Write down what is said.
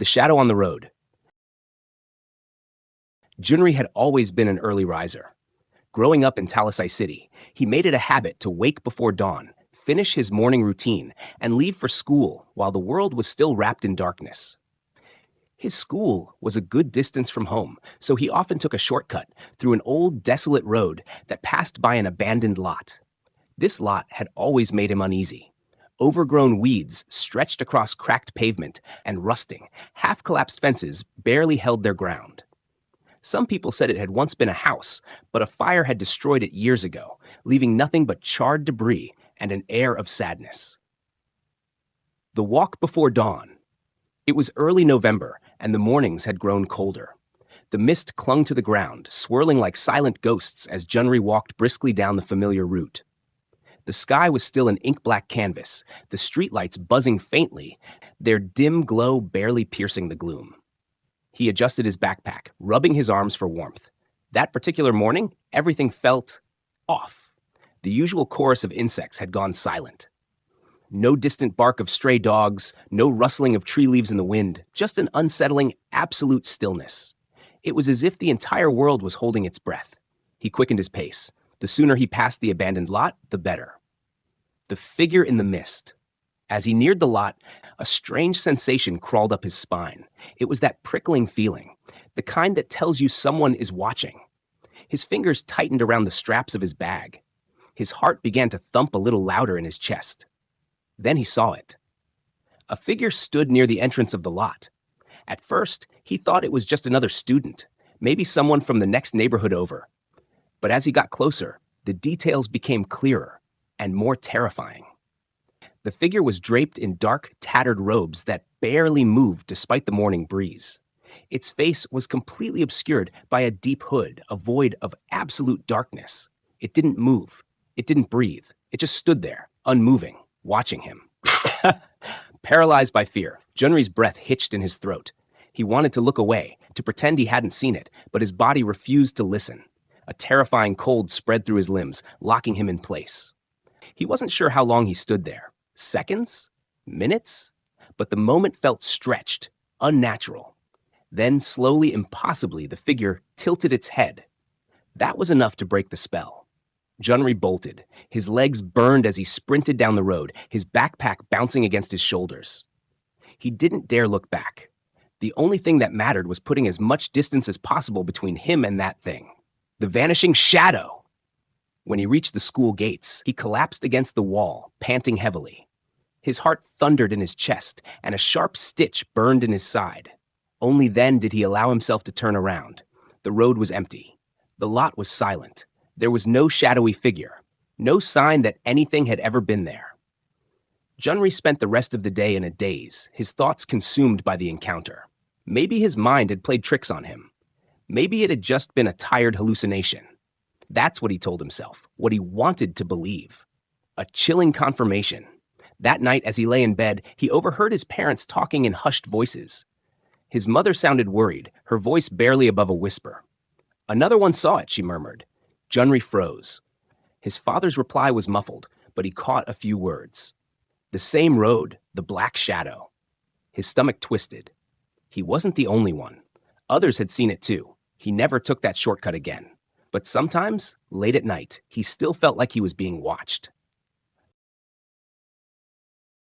The shadow on the road. Junry had always been an early riser. Growing up in Talisai City, he made it a habit to wake before dawn, finish his morning routine, and leave for school while the world was still wrapped in darkness. His school was a good distance from home, so he often took a shortcut through an old, desolate road that passed by an abandoned lot. This lot had always made him uneasy. Overgrown weeds stretched across cracked pavement, and rusting, half-collapsed fences barely held their ground. Some people said it had once been a house, but a fire had destroyed it years ago, leaving nothing but charred debris and an air of sadness. The walk before dawn. It was early November, and the mornings had grown colder. The mist clung to the ground, swirling like silent ghosts as Junry walked briskly down the familiar route. The sky was still an ink-black canvas, the streetlights buzzing faintly, their dim glow barely piercing the gloom. He adjusted his backpack, rubbing his arms for warmth. That particular morning, everything felt off. The usual chorus of insects had gone silent. No distant bark of stray dogs, no rustling of tree leaves in the wind, just an unsettling, absolute stillness. It was as if the entire world was holding its breath. He quickened his pace. The sooner he passed the abandoned lot, the better. The figure in the mist. As he neared the lot, a strange sensation crawled up his spine. It was that prickling feeling, the kind that tells you someone is watching. His fingers tightened around the straps of his bag. His heart began to thump a little louder in his chest. Then he saw it. A figure stood near the entrance of the lot. At first, he thought it was just another student, maybe someone from the next neighborhood over. But as he got closer, the details became clearer and more terrifying. The figure was draped in dark, tattered robes that barely moved despite the morning breeze. Its face was completely obscured by a deep hood, a void of absolute darkness. It didn't move. It didn't breathe. It just stood there, unmoving, watching him. Paralyzed by fear, Junry's breath hitched in his throat. He wanted to look away, to pretend he hadn't seen it, but his body refused to listen. A terrifying cold spread through his limbs, locking him in place. He wasn't sure how long he stood there. Seconds? Minutes? But the moment felt stretched, unnatural. Then, slowly, impossibly, the figure tilted its head. That was enough to break the spell. Junry bolted. His legs burned as he sprinted down the road, his backpack bouncing against his shoulders. He didn't dare look back. The only thing that mattered was putting as much distance as possible between him and that thing. The vanishing shadow! When he reached the school gates, he collapsed against the wall, panting heavily. His heart thundered in his chest, and a sharp stitch burned in his side. Only then did he allow himself to turn around. The road was empty. The lot was silent. There was no shadowy figure, no sign that anything had ever been there. Junry spent the rest of the day in a daze, his thoughts consumed by the encounter. Maybe his mind had played tricks on him. Maybe it had just been a tired hallucination. That's what he told himself, what he wanted to believe. A chilling confirmation. That night, as he lay in bed, he overheard his parents talking in hushed voices. His mother sounded worried, her voice barely above a whisper. "Another one saw it," she murmured. Junry froze. His father's reply was muffled, but he caught a few words. The same road, the black shadow. His stomach twisted. He wasn't the only one. Others had seen it too. He never took that shortcut again. But sometimes, late at night, he still felt like he was being watched.